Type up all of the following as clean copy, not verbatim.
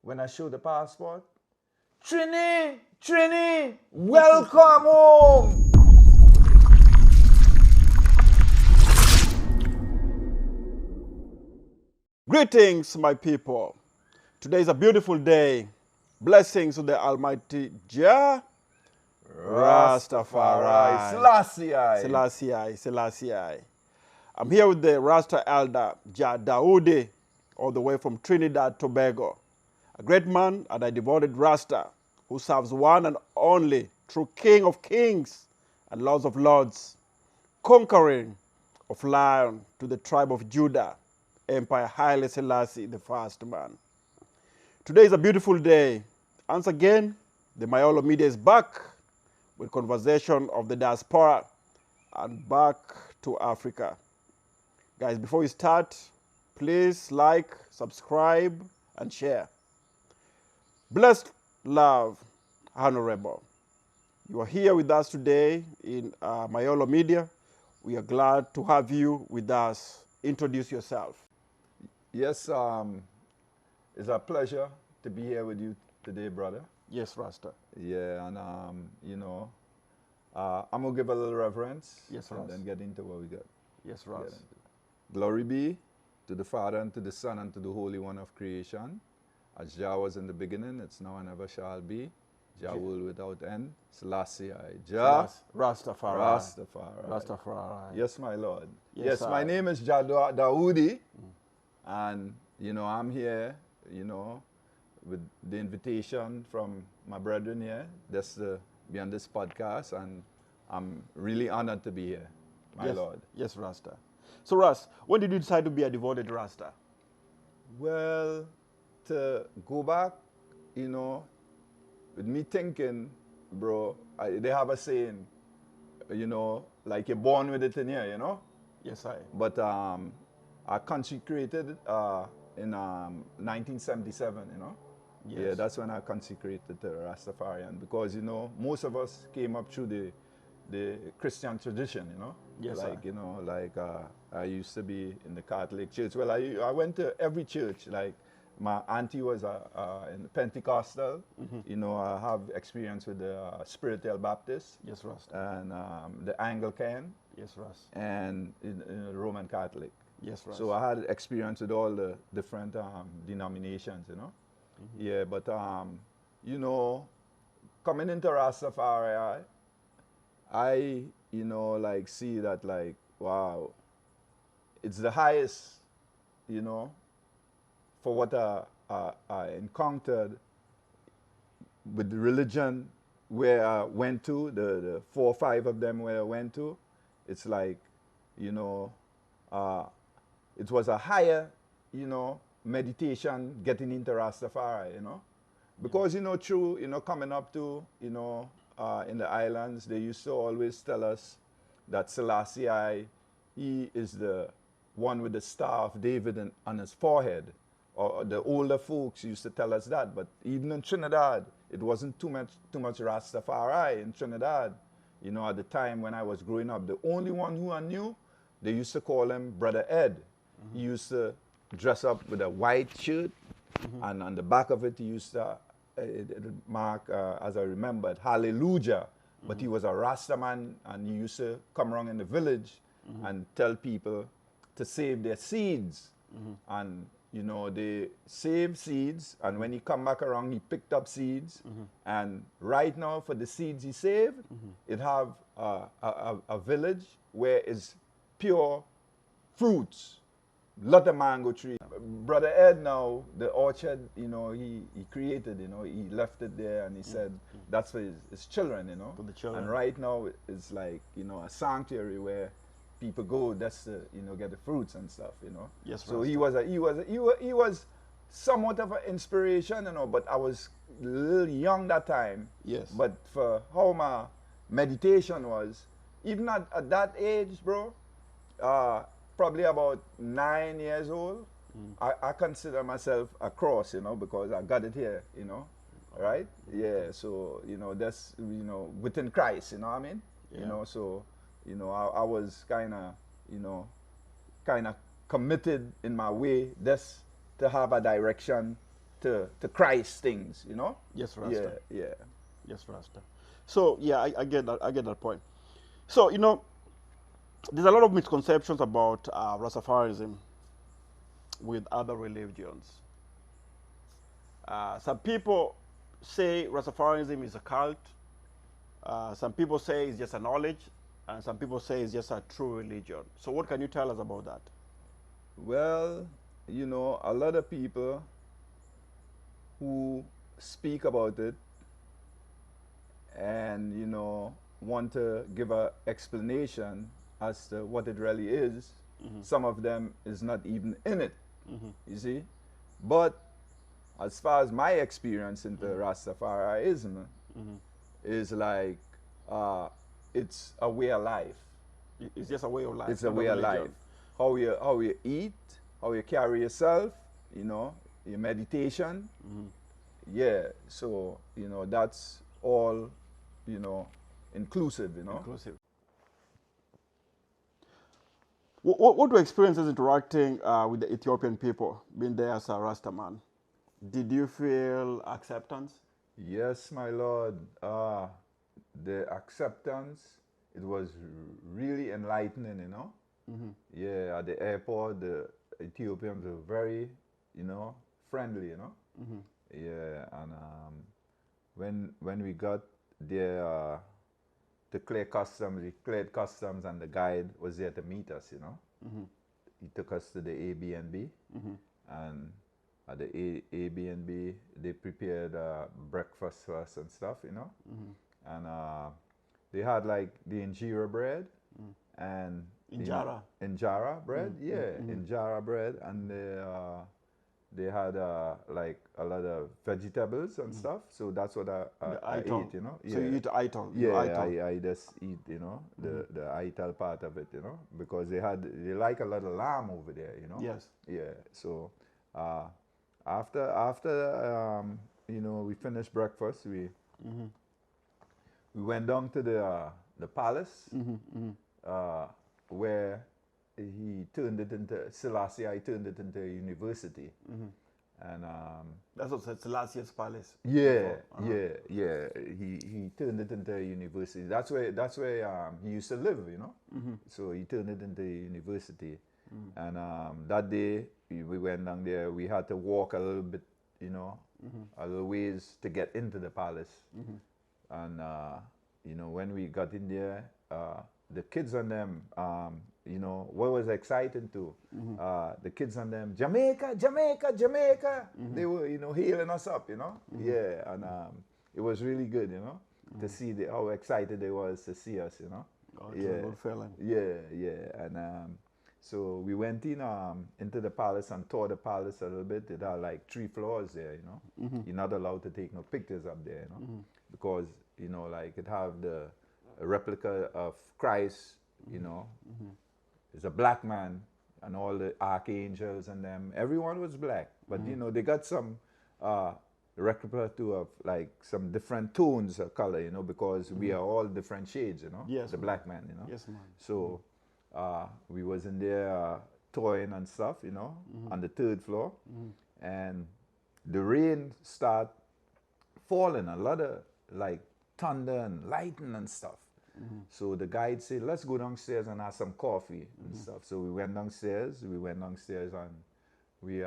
When I show the passport, Trini, welcome home. Greetings, my people. Today is a beautiful day. Blessings to the Almighty Jah Rastafari. Selassie. I'm here with the Rasta Elder Ras Daudi, all the way from Trinidad, Tobago. A great man and a devoted Rasta who serves one and only true King of Kings and Lords of Lords, conquering of Lion to the tribe of Judah, Empire Haile Selassie, the first man. Today is a beautiful day. Once again, the Mayolo Media is back with conversation of the diaspora and back to Africa. Guys, before we start, please like, subscribe, and share. Blessed love, Honorable. You are here with us today in Mayolo Media. We are glad to have you with us. Introduce yourself. Yes, it's a pleasure to be here with you today, brother. Yes, Rasta. Yeah, and I'm gonna give a little reverence. Yes, and Rasta. then get into what we got. Yes, Rasta. Glory be to the Father, and to the Son, and to the Holy One of creation. As Jah was in the beginning, it's now and ever shall be. Jah will without end. Selassie, Jah. Rastafari. Rastafari. Yes, my Lord. Yes, Yes, my name is Daudi. And, I'm here, with the invitation from my brethren here, just to be on this podcast. And I'm really honored to be here, my Lord. Yes, Rasta. So, Ras, when did you decide to be a devoted Rasta? Well, to go back, with me thinking, bro, they have a saying, like you're born with it in here, Yes, I. But I consecrated in 1977, Yes. Yeah, that's when I consecrated to Rastafarian because, most of us came up through the Christian tradition, Yes, like, I used to be in the Catholic church. Well, I went to every church, like my auntie was in Pentecostal, I have experience with the Spiritual Baptist. Yes, Rasta. And the Anglican. Yes, Ras. And Roman Catholic. Yes, Ras. So I had experience with all the different denominations, Yeah, but, coming into Rastafari, I like see that like, wow, it's the highest, for what I encountered with the religion where I went to, the 4 or 5 of them where I went to, it's like, it was a higher, meditation getting into Rastafari, Because, through, coming up to, in the islands, they used to always tell us that Selassie, he is the one with the Star of David on his forehead. Or the older folks used to tell us that, but even in Trinidad, it wasn't too much Rastafari in Trinidad. At the time when I was growing up, the only one who I knew, they used to call him Brother Ed. He used to dress up with a white shirt, and on the back of it, he used to mark, as I remembered, Hallelujah. But he was a Rasta man, and he used to come around in the village and tell people to save their seeds. And they save seeds, and when he come back around, he picked up seeds. And right now, for the seeds he saved, it have a village where it's pure fruits, lot of mango trees. Brother Ed now, the orchard, he created, he left it there, and he said that's for his children, For the children. And right now, it's like, a sanctuary where people go just to, get the fruits and stuff, Yes, So Rasta. he was somewhat of an inspiration, but I was a little young that time. Yes. But for how my meditation was, even at that age, bro, probably about 9 years old, I consider myself a cross, because I got it here, right? Yeah, so, that's, within Christ, you know what I mean? Yeah. So, I was kind of committed in my way just to have a direction to Christ things, you know? Yes, Rasta. Yeah. Yes, Rasta. So yeah, I get that. I get that point. So you know, there's a lot of misconceptions about Rastafarism with other religions. Some people say Rastafarism is a cult. Some people say it's just a knowledge, and some people say it's just a true religion. So what can you tell us about that? Well, you know, a lot of people who speak about it and, you know, want to give a explanation as to what it really is. Some of them is not even in it, you see. But as far as my experience into Rastafarianism is like, it's a way of life. It's just a way of life. It's a way of life. How you eat, how you carry yourself, you know, your meditation. Yeah, so, you know, that's all, you know, inclusive, you know. Inclusive. What were experiences interacting with the Ethiopian people, being there as a Rasta man? Did you feel acceptance? Yes, my lord. The acceptance, it was really enlightening, you know. Yeah, at the airport, the Ethiopians were very, you know, friendly, you know. Yeah, and when we got there to clear customs, we cleared customs, and the guide was there to meet us, you know. He took us to the Airbnb, and at the Airbnb, they prepared breakfast for us and stuff, you know. And they had like the injera bread and Injera. Injera bread, yeah, injera bread, and they had like a lot of vegetables and stuff. So that's what I ate, you know. So you eat ital. Yeah, I just eat, you know, the ital part of it, you know, because they like a lot of lamb over there, you know. Yes. Yeah. So after you know, we finished breakfast, we went down to the palace where he turned it into Selassie. I turned it into a university, and That's what Selassie's palace. yeah, yeah. He turned it into a university. That's where he used to live, you know. So he turned it into a university, and that day we went down there. We had to walk a little bit, you know, a little ways to get into the palace, and you know, when we got in there, the kids and them, you know, what was exciting too, the kids and them, Jamaica, Jamaica, Jamaica. They were, you know, hailing us up, you know. Yeah, and it was really good, you know, to see how excited they was to see us, you know. Oh, it's a good feeling. Yeah, and so we went in into the palace and toured the palace a little bit. It had like 3 floors there, you know. You're not allowed to take no pictures up there, you know, because, you know, like it have the replica of Christ, you know. It's a black man, and all the archangels and them, everyone was black. But, you know, they got some replica too of like some different tones of color, you know, because we are all different shades, you know. Yes, the black man, you know. Yes, man. So we was in there toying and stuff, you know, on the 3rd floor, and the rain start falling, a lot of like thunder and lightning and stuff. So the guide said, let's go downstairs and have some coffee and stuff. So we went downstairs and we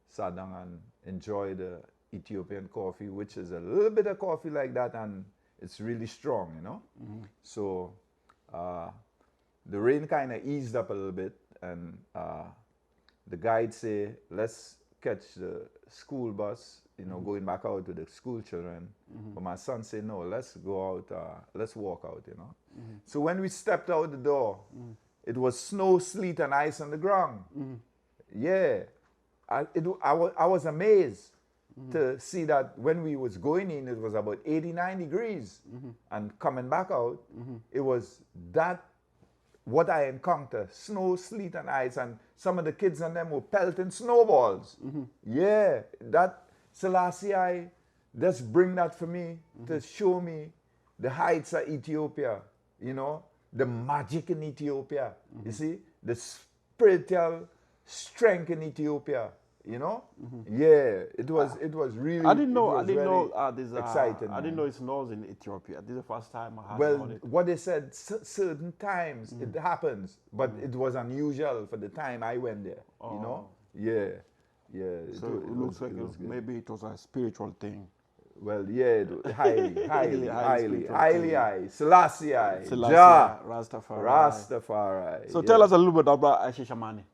sat down and enjoyed the Ethiopian coffee, which is a little bit of coffee like that, and it's really strong, you know. So the rain kind of eased up a little bit, and the guide said, let's catch the school bus, you know, going back out to the school children. But my son said, no, let's go out, let's walk out, you know. So when we stepped out the door, it was snow, sleet, and ice on the ground. Yeah. I was amazed to see that when we was going in, it was about 89 degrees. And coming back out, it was that what I encountered, snow, sleet, and ice, and some of the kids and them were pelting snowballs. Yeah, that Selassie just bring that for me to show me the heights of Ethiopia, you know, the magic in Ethiopia. You see, the spiritual strength in Ethiopia. you know. Yeah, it was really. I didn't know. It I was didn't really know this. exciting. I didn't Man. know it snows in Ethiopia. This is the first time I heard Well, about it. what they said, certain times it happens, but it was unusual for the time I went there. You know. Yeah, yeah. So it looks like it was good. maybe it was a spiritual thing. Well, yeah, highly, highly, Highly highly, spiritual highly thing. high. Selassie, Selassie, Jah, Rastafari. Rastafari. So yeah. tell us a little bit about Shashamani.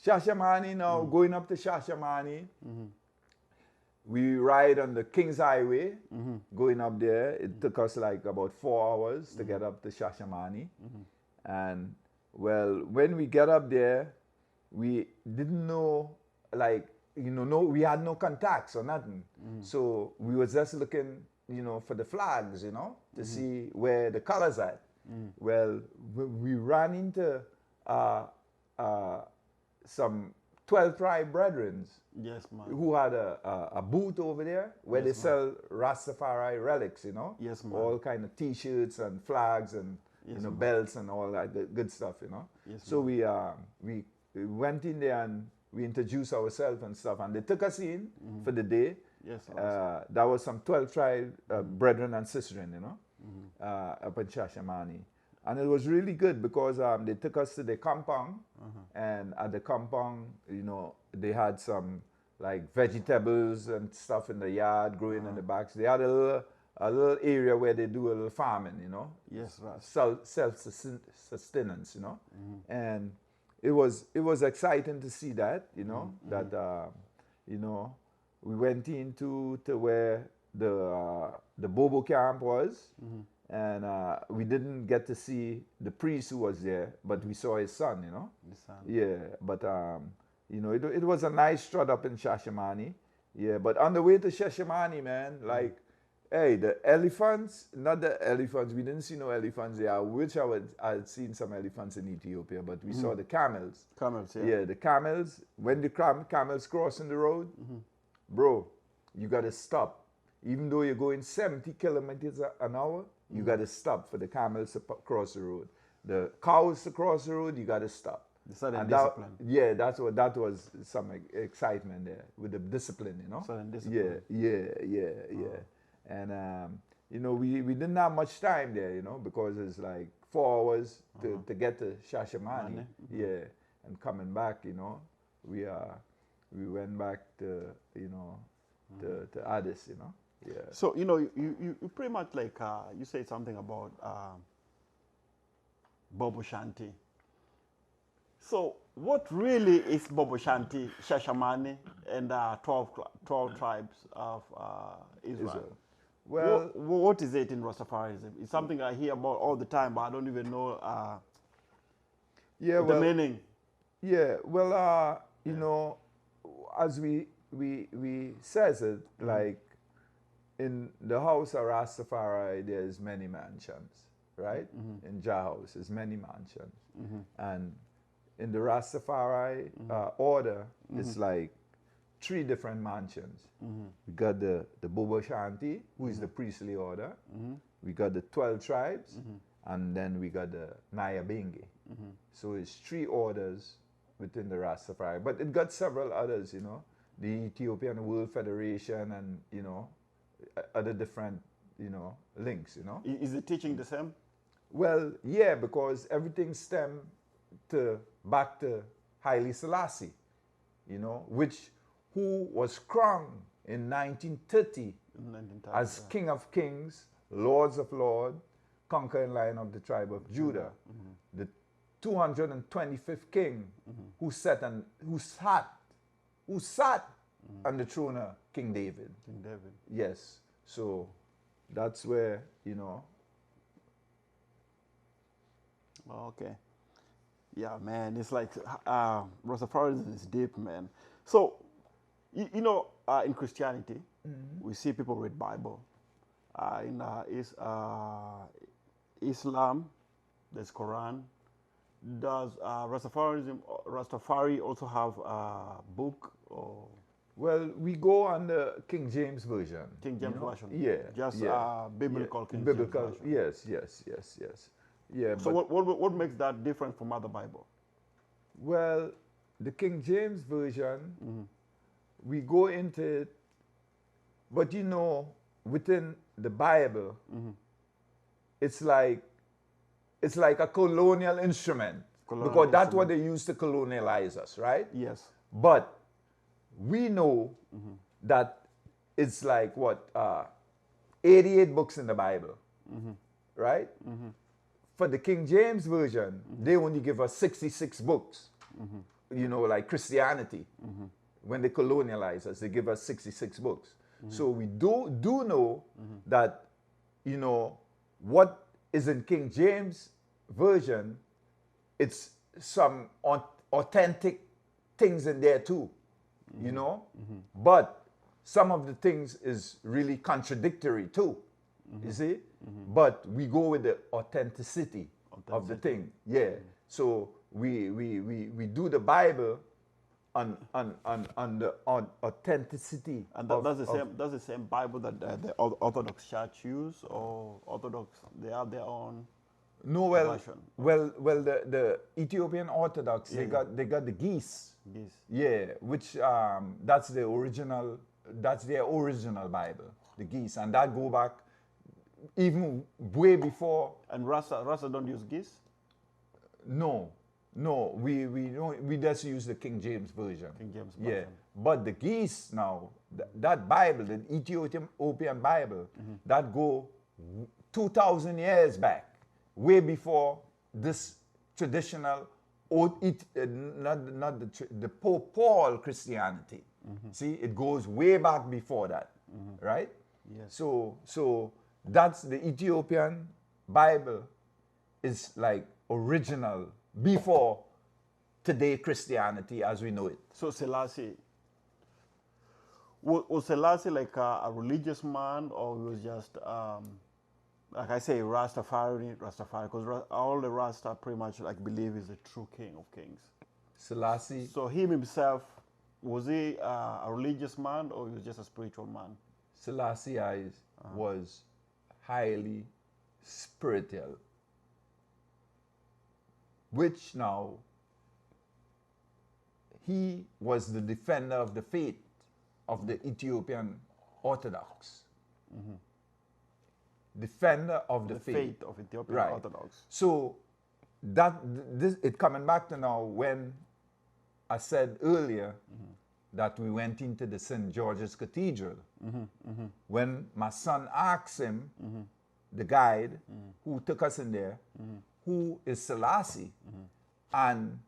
Shashamani now, going up to Shashamani, we ride on the King's Highway, going up there. It took us like about 4 hours to get up to Shashamani. And well, when we get up there, we didn't know, like, we had no contacts or nothing. So we was just looking, for the flags, to see where the colors at. Well, we ran into some 12 tribe brethren Yes, man. who had a booth over there where they sell Rastafari relics, Yes, man. all kind of T-shirts and flags and belts and all that good stuff, Yes, so we went in there and we introduced ourselves and stuff, and they took us in for the day. Yes, that was some 12 tribe brethren and sisters, up in Shashamani. And it was really good because they took us to the compound, and at the compound, they had some like vegetables and stuff in the yard growing in the backs. They had a little area where they do a little farming, Yes, right. self-sustenance, and it was exciting to see that, that we went into where the Bobo camp was. And we didn't get to see the priest who was there, but we saw his son, The son. Yeah, but, it was a nice strut up in Shashamani. Yeah, but on the way to Shashamani, man, like, hey, the elephants, not the elephants, we didn't see no elephants there. I wish I had seen some elephants in Ethiopia, but we saw the camels. Camels, yeah. Yeah, the camels, when the camels crossing the road, bro, you got to stop. Even though you're going 70 kilometers an hour, you got to stop for the camels to cross the road. The cows to cross the road, you got to stop. The sudden And discipline. that was some excitement there with the discipline, Sudden discipline. Yeah. And we didn't have much time there, because it's like 4 hours to get to Shashamani. Yeah, and coming back, we went back to to Addis, Yeah. So, you pretty much like, you said something about Bobo Shanti. So, what really is Bobo Shanti, Shashamani, and 12 tribes of Israel? Well, what is it in Rastafarism? It's something I hear about all the time, but I don't even know the meaning. Yeah, well, as we says it, like, in the house of Rastafari, there's many mansions, right? In Jah house, there's many mansions. And in the Rastafari order, it's like 3 different mansions. We got the Bobo Shanti, who is the priestly order. We got the 12 tribes, and then we got the Nyabingi. So it's 3 orders within the Rastafari. But it got several others, the Ethiopian World Federation and, other different, links, Is the teaching the same? Well, yeah, because everything stemmed back to Haile Selassie, who was crowned in 1930 as King of Kings, Lords of Lords, conquering Lion of the tribe of Judah, the 225th king who sat on the throne of King David. King David. Yes. So that's where, Okay. Yeah, man. It's like Rastafarism is deep, man. So, in Christianity, we see people read Bible. In Islam, there's Quran. Does Rastafari also have a book or? Well, we go on the King James version. King James version. Yeah. Just biblical King biblical, James version. Yes. Yeah. So what makes that different from other Bible? Well, the King James version we go into it, but you know, within the Bible, it's like a colonial instrument because that's what they used to colonialize us, right? Yes. But we know that it's like what 88 books in the Bible, right? For the King James version, they only give us 66 books. You know, like Christianity, when they colonialize us, they give us 66 books. So we do know that, you know, what is in King James version, it's some authentic things in there too, you know? But some of the things is really contradictory too, you see? But we go with the authenticity of the thing, yeah. So we do the Bible on the authenticity. And that's the same Bible that the Orthodox Church use, or Orthodox, they have their own version. Well, the Ethiopian Orthodox, they got the geese. Geese. Yeah, which that's their original Bible, the geese, and that go back even way before. And Rasta don't use geese? No, we don't. We just use the King James version. King James version. Yeah, but the geese now, that Bible, the Ethiopian Bible, that go 2,000 years back, way before this traditional, not the Pope Paul Christianity. See, it goes way back before that, right? Yes. So that's the Ethiopian Bible is like original before today Christianity as we know it. So Selassie, was Selassie like a religious man, or he was just, like I say, Rastafari, because all the Rasta pretty much like believe is the true king of kings. Selassie. So him himself, was he a religious man, or he was just a spiritual man? Selassie was highly spiritual, which now he was the defender of the faith of the Ethiopian Orthodox. Defender of the faith of Ethiopian Orthodox. So it coming back to now when I said earlier that we went into the St. George's Cathedral. When my son asked him, the guide who took us in there, who is Selassie? And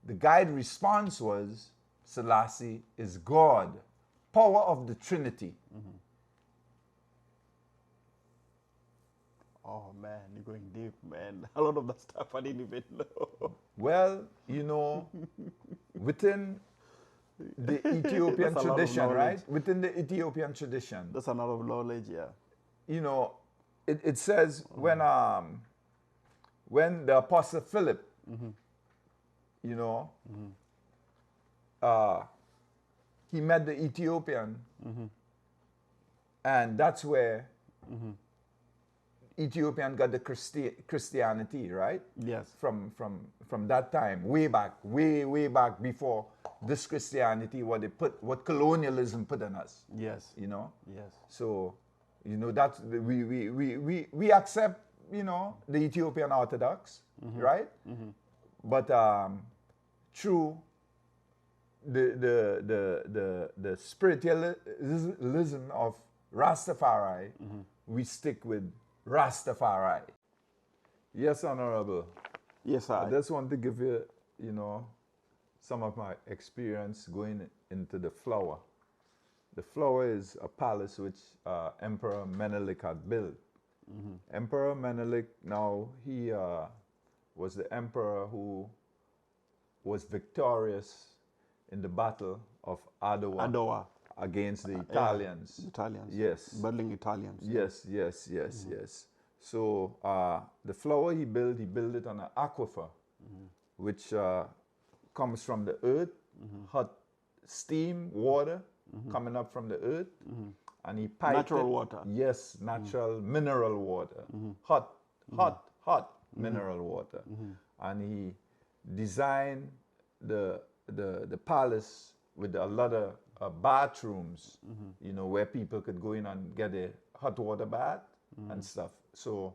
the guide response was, Selassie is God, power of the Trinity. Oh man, you're going deep, man. A lot of that stuff I didn't even know. Well, you know, within the Ethiopian tradition, right? Within the Ethiopian tradition. That's a lot of knowledge, yeah. You know, it says when the Apostle Philip, you know, he met the Ethiopian, and that's where Ethiopian got the Christianity, right? Yes. From that time, way back before this Christianity, what colonialism put on us. Yes. You know. Yes. So, you know, that we accept, you know, the Ethiopian Orthodox, right? But through the spiritualism of Rastafari, we stick with Rastafari. Yes, Honorable. Yes, I just want to give you, you know, some of my experience going into the Flower. The Flower is a palace which Emperor Menelik had built. Emperor Menelik, now he was the emperor who was victorious in the Battle of Adowa. Against the Italians. Italians. Yes. Battling Italians. Yes. So the Flower he built it on an aquifer, which comes from the earth, hot steam, water coming up from the earth, and he piped natural water. Yes, natural mineral water, hot mineral water, and he designed the palace with a lot of bathrooms, you know, where people could go in and get a hot water bath and stuff. So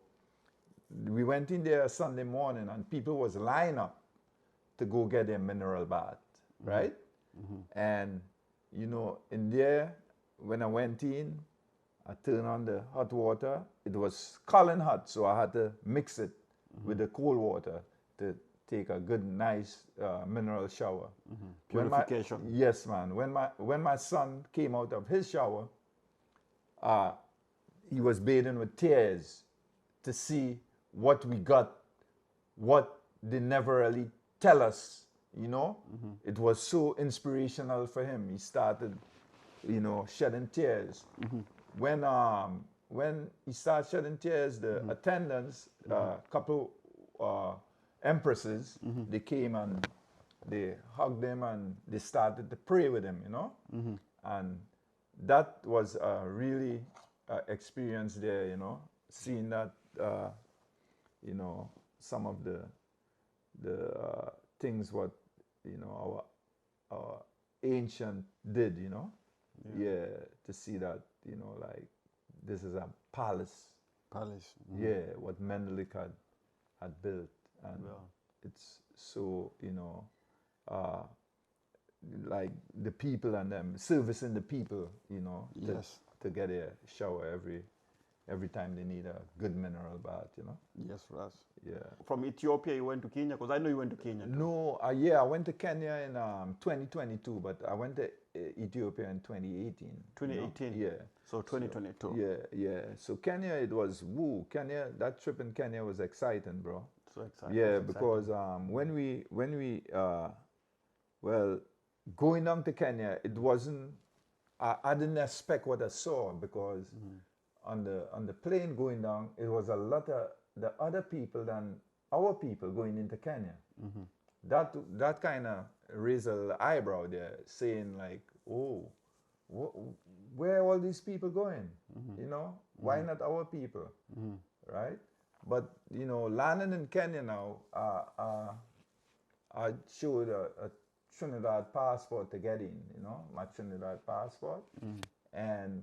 we went in there Sunday morning and people was lining up to go get a mineral bath, right? And, you know, in there, when I went in, I turned on the hot water. It was scalding hot, so I had to mix it with the cold water to take a good, nice mineral shower. Purification. Yes, man. When my son came out of his shower, he was bathing with tears to see what we got, what they never really tell us, you know. It was so inspirational for him. He started, you know, shedding tears. When he started shedding tears, the attendants, couple empresses, they came and they hugged him and they started to pray with him, you know. And that was a really experience there, you know, seeing that, you know, some of the things what, you know, our ancient did, you know. Yeah, to see that, you know, like this is a palace. Yeah, what Menelik had built, and it's so, you know, like the people and them servicing the people, you know, to get a shower every time they need a good mineral bath, you know. Yes, Ras. Yeah. From Ethiopia, you went to Kenya? Because I know you went to Kenya too. No, yeah, I went to Kenya in 2022, but I went to Ethiopia in 2018. 2018? You know? Yeah. So 2022. So, yeah. So Kenya, it was, Kenya, that trip in Kenya was exciting, bro. So exciting. Yeah, because when we well, going down to Kenya, it wasn't, I didn't expect what I saw, because on the plane going down, it was a lot of the other people than our people going into Kenya. That kind of raised a little eyebrow there, saying like, oh, where are all these people going? You know, why not our people? Right? But, you know, landing in Kenya now, I showed a Trinidad passport to get in, you know, my Trinidad passport. And,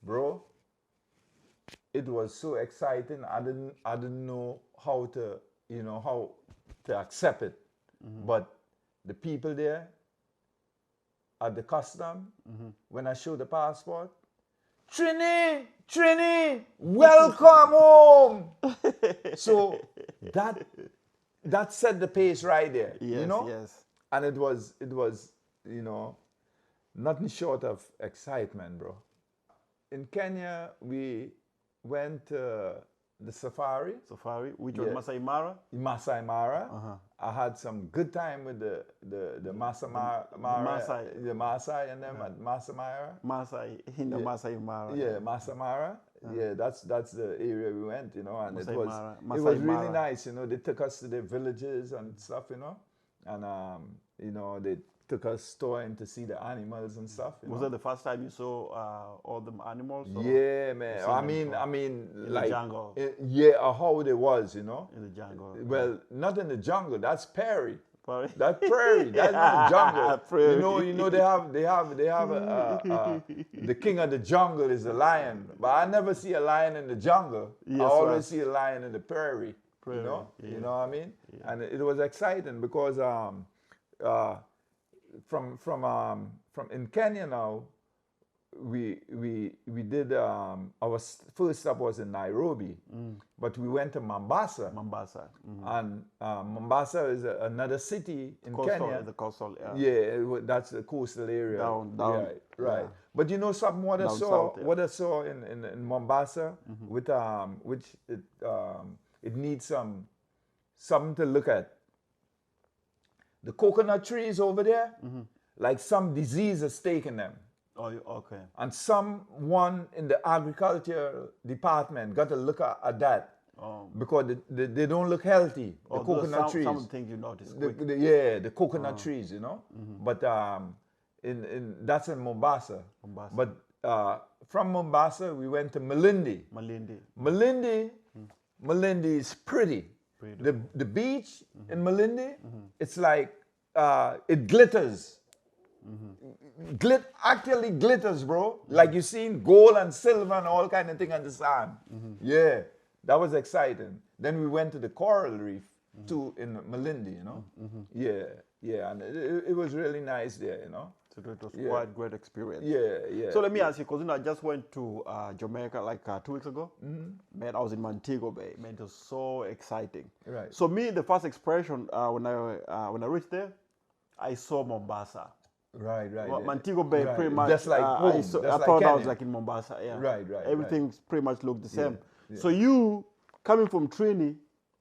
bro, it was so exciting. I didn't know how to, you know, how to accept it. But the people there at the custom, when I showed the passport, Trini, welcome home. So that set the pace right there, you know? Yes. And it was, you know, nothing short of excitement, bro. In Kenya, we went to the safari. Safari, which was Masai Mara? Masai Mara. I had some good time with the Masai Mara. The Masai and them at Masai Mara. Masai, in the Masai Mara. Yeah, Masai Mara. Yeah, that's the area we went, you know, and Masai it was Mara. Really nice, you know. They took us to the villages and stuff, you know, and you know, they took us touring to see the animals and stuff. Was that the first time you saw all the animals? Yeah, man. I mean, in like the jungle. How it was, you know. In the jungle. Well, not in the jungle. That's prairie. Prairie. That's prairie. That's not the jungle. Prairie. You know, they have the king of the jungle is the lion, but I never see a lion in the jungle. Yes, I always see a lion in the prairie. Prairie. You know, Yeah. you know what I mean. Yeah. And it was exciting because from in Kenya now, we did our first stop was in Nairobi, but we went to Mombasa. And Mombasa is another city in Kenya. The coastal area. Yeah, that's the coastal area. Down. Right. Yeah. But you know something? What I saw, south, yeah. what I saw in Mombasa, with which it needs something to look at. The coconut trees over there, like some disease has taken them. Oh, okay. And someone in the agriculture department got to look at that, because they don't look healthy. The coconut trees. Some things you notice. The coconut trees, you know. But that's in Mombasa. But from Mombasa we went to Malindi. Malindi is pretty. The beach in Malindi, it's like it glitters. Actually glitters, bro. Like you seen gold and silver and all kind of thing on the sand. Yeah, that was exciting. Then we went to the coral reef too in Malindi, you know. Yeah, yeah, and it was really nice there, you know. So it was quite a great experience. Yeah, yeah. So let me ask you, because I just went to Jamaica like 2 weeks ago. Man, I was in Montego Bay. Man, it was so exciting. Right. So me, the first expression when I reached there, I saw Mombasa. Right, right. Well, Montego Bay, right. pretty much. Just like home. I like thought I was Kenya. like in Mombasa. Yeah. Right, right. Everything pretty much looked the same. Yeah. So you coming from Trini,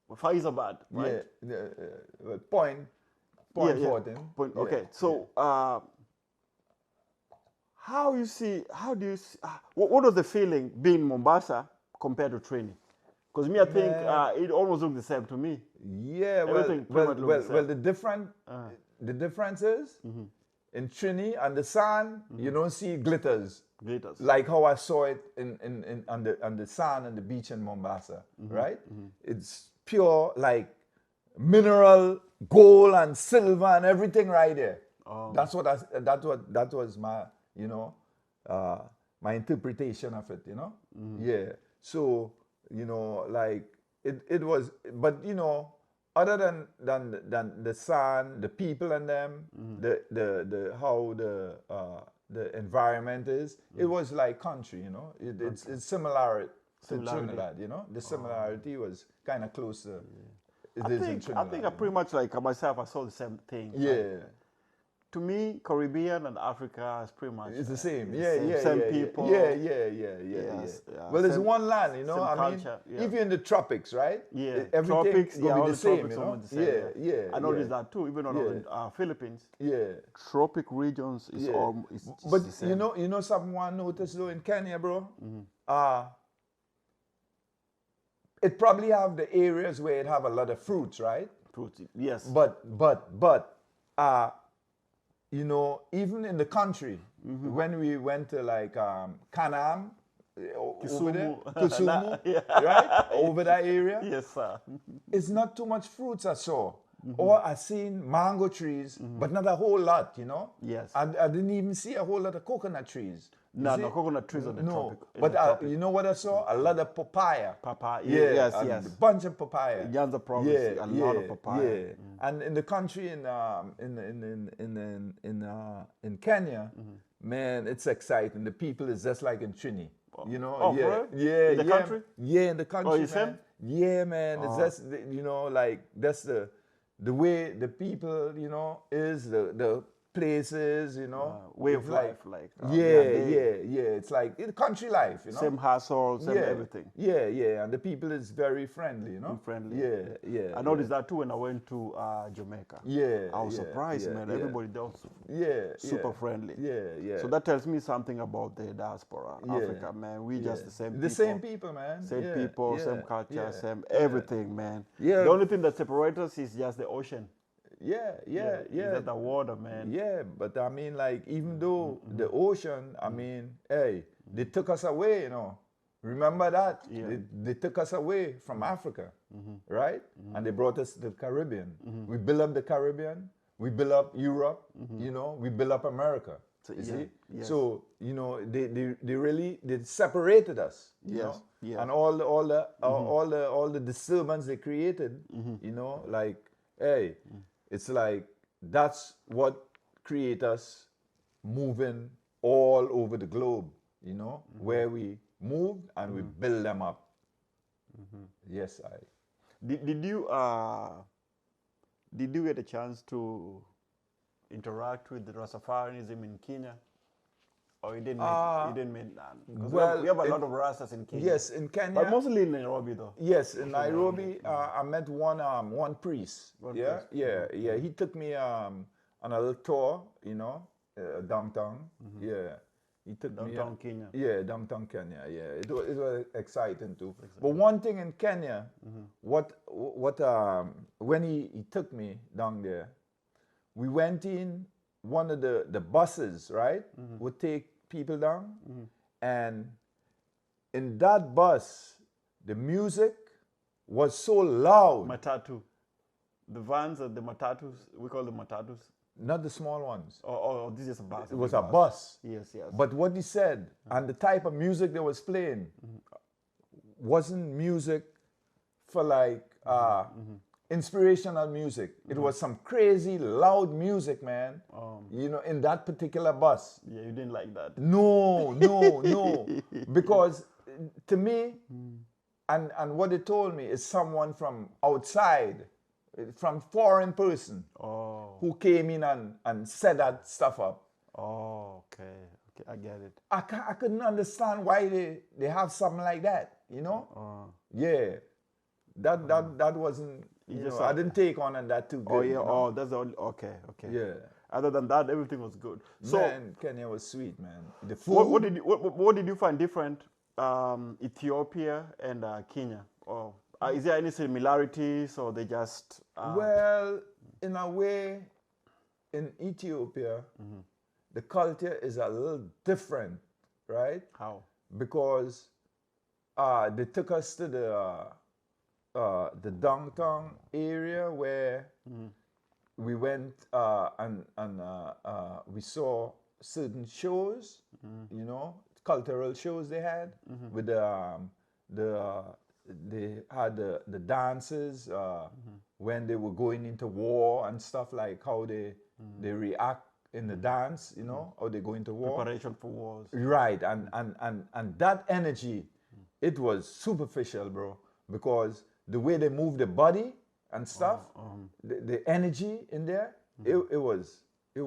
Faizabad, right? Yeah. Point 14. Point, Yeah, okay. So how do you see? What was the feeling being in Mombasa compared to Trini? Because me, I think it almost looked the same to me. Yeah, Everything pretty much looked the same. well, the difference is in Trini and the sand, you don't see glitters. Glitters. Like how I saw it on the sand and the beach in Mombasa, right? It's pure like mineral gold and silver and everything right there. Oh. That was my my interpretation of it, you know. Yeah. So like it was, but other than the sun, the people and them, the how the environment is, it was like country, it's similar to Trinidad, the similarity was kind of close to it is in Trinidad. I think I pretty much like myself, I saw the same thing. Yeah. Like, to me, Caribbean and Africa is pretty much it's the same. Same people. Yes. Well, it's one land, culture, if you're in the tropics, right? Yeah. Everything Tropics, will be all the same, tropics the same. I noticed that too, even on the Philippines. Yeah. Tropic regions is all is but the same. you know something I noticed though in Kenya, bro? It probably have the areas where it have a lot of fruits, right? Fruits, yes. But even in the country, when we went to like Kanam, over there, Kisumu, right? Over that area. Yes, sir. It's not too much fruits I saw. Or I seen mango trees, but not a whole lot, Yes. I didn't even see a whole lot of coconut trees. No coconut trees on the No, tropic. but you know what I saw? A lot of papaya. Papaya, Yeah, yes. A bunch of papaya. Nyanza province, a lot of papaya. Yeah, and in the country in Kenya, man, it's exciting. The people is just like in Trini. Oh, Yeah, really? yeah, In the country? Yeah, in the country. Oh, you man. said? Yeah, man. It's just like that's the way the people is the places, way it's of life, like yeah. It's like country life, Same household, same everything. Yeah, and the people is very friendly, Friendly. Yeah. I noticed that too when I went to Jamaica. Yeah, I was surprised, man. yeah. Everybody there was super friendly. Yeah. So that tells me something about the diaspora, Africa, man. We just the same people. The same people, man. Same people, same culture, same everything, man. Yeah. The only thing that separates us is just the ocean. Yeah. Is the water, man. Yeah, but I mean, like, even though the ocean, I mean, hey, they took us away, Remember that? Yeah. They took us away from Africa, right? And they brought us to the Caribbean. We built up the Caribbean. We built up Europe, we built up America. So, you see? Yes. So, they really separated us, Yes. And all the disturbance they created, like, hey, it's like that's what create us moving all over the globe, where we move and we build them up. Yes, Did you get a chance to interact with the Rasafarianism in Kenya? Or you didn't meet none? Because we have a lot of Rastas in Kenya. Yes, in Kenya. But mostly in Nairobi, though. Yes, in Nairobi, I met one priest. Yeah. He took me on a little tour, downtown. Yeah. He took me downtown Kenya. Yeah, downtown Kenya. Yeah, it was exciting too. But one thing in Kenya, when he took me down there, we went in one of the buses, right? Would take people down, and in that bus, the music was so loud. Matatu. The vans and the matatus, we call them matatus. Not the small ones. Oh, this is a bus. It was a bus. Yes, yes. But what he said, and the type of music they was playing, wasn't music for like inspirational music. It was some crazy loud music, man. You know, in that particular bus. Yeah, you didn't like that. No, no, no. Because to me, and what they told me is someone from outside, from foreign person, who came in and set that stuff up. Oh, okay. Okay, I get it. I couldn't understand why they have something like that, you know? Yeah. That wasn't, you know, I didn't take on that too good. Oh, yeah. You know? Oh, that's the only, okay, okay. Yeah. Other than that, everything was good. So, man, Kenya was sweet, man. The food. what did you find different, Ethiopia and Kenya? Or is there any similarities, or they just? Well, in a way, in Ethiopia, the culture is a little different, right? How? Because they took us to the downtown area where we went and we saw certain shows, you know, cultural shows they had with they had the dances when they were going into war and stuff, like how they react in the dance, you know, how they go into war. Preparation for wars. Right, and that energy, it was superficial, bro, because the way they move the body and stuff, the energy in there, it was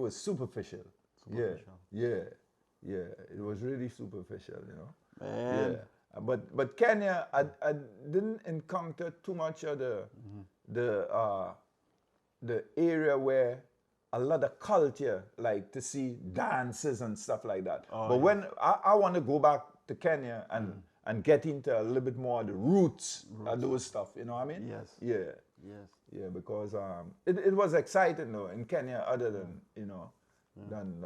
superficial. Yeah, it was really superficial, you know. Man. Yeah. But Kenya, I didn't encounter too much of the area where a lot of culture, like to see dances and stuff like that. But when I want to go back to Kenya and get into a little bit more of the roots of those stuff, you know what I mean? Yes. Yeah. Yes. Yeah, because it was exciting though in Kenya, other than, you know, than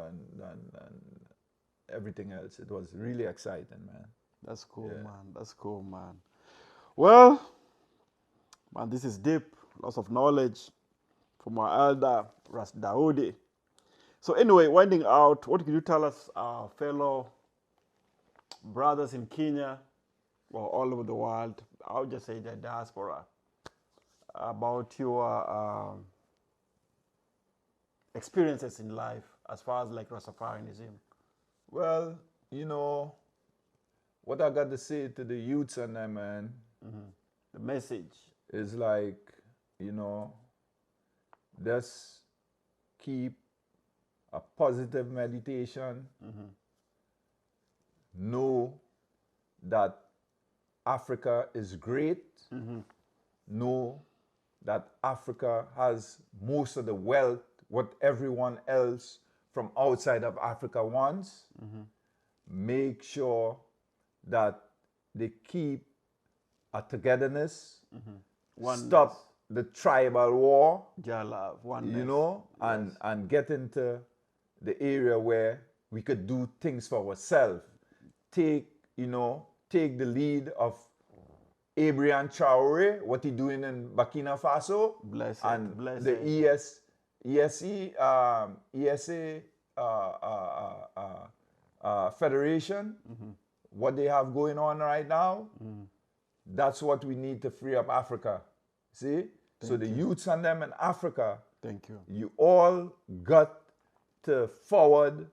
everything else. It was really exciting, man. That's cool, man. That's cool, man. Well, man, this is deep. Lots of knowledge from our elder, Ras Daudi. So anyway, winding out, what could you tell us, our fellow brothers in Kenya, or all over the world, I would just say the diaspora, about your experiences in life as far as like Rastafarianism? Well, you know, what I got to say to the youths and them, man, The message. is like, you know, just keep a positive meditation. Know that Africa is great. Know that Africa has most of the wealth, what everyone else from outside of Africa wants. Make sure that they keep a togetherness, stop the tribal war, Love, oneness. you know, and get into the area where we could do things for ourselves. Take the lead of Abraham Traore, what he doing in Burkina Faso, Blessed, and blessed. the ESA Federation, what they have going on right now. That's what we need to free up Africa. See? So the youths and them in Africa, Thank you. you all got to forward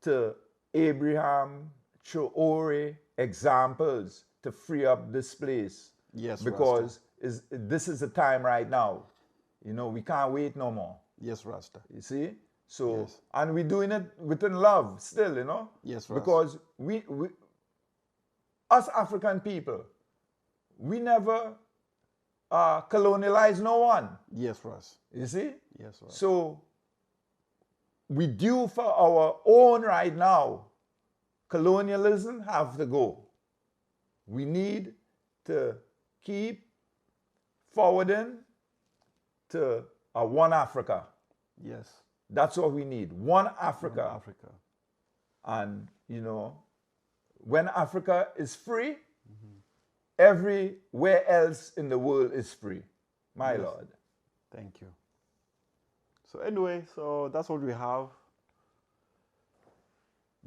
to Abraham Traore examples to free up this place. Yes, because this is the time right now. You know, we can't wait no more. Yes, Rasta. You see? So, Yes. and we're doing it within love still, you know? Yes, Rasta. Because us African people, we never colonialize no one. Yes, Rasta. You see? Yes, Rasta. So, we due for our own right now. Colonialism have to go. We need to keep forwarding to a one Africa. Yes. That's what we need. One Africa. One Africa. And, you know, when Africa is free, everywhere else in the world is free. My Lord. Thank you. So anyway, so that's what we have.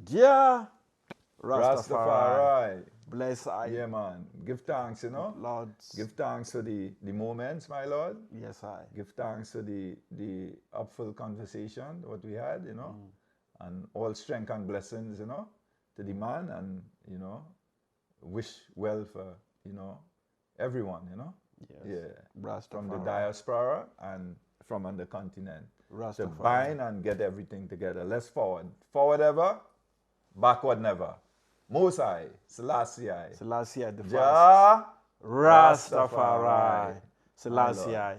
Dear Rastafari, bless I. Yeah, man. Give thanks, you know. Lord. Give thanks for the moments, my Lord. Yes, I. Give thanks for the upful conversation, what we had, you know. And all strength and blessings, you know, to the man, and, you know, wish well for, you know, everyone, you know. Yes. Yeah. Rastafari. From the diaspora and from on the continent. Rastafari. To bind and get everything together. Let's forward. Forward ever, backward never. Most High, Selassie I. Selassie I the first. Ja Rastafari. Selassie I.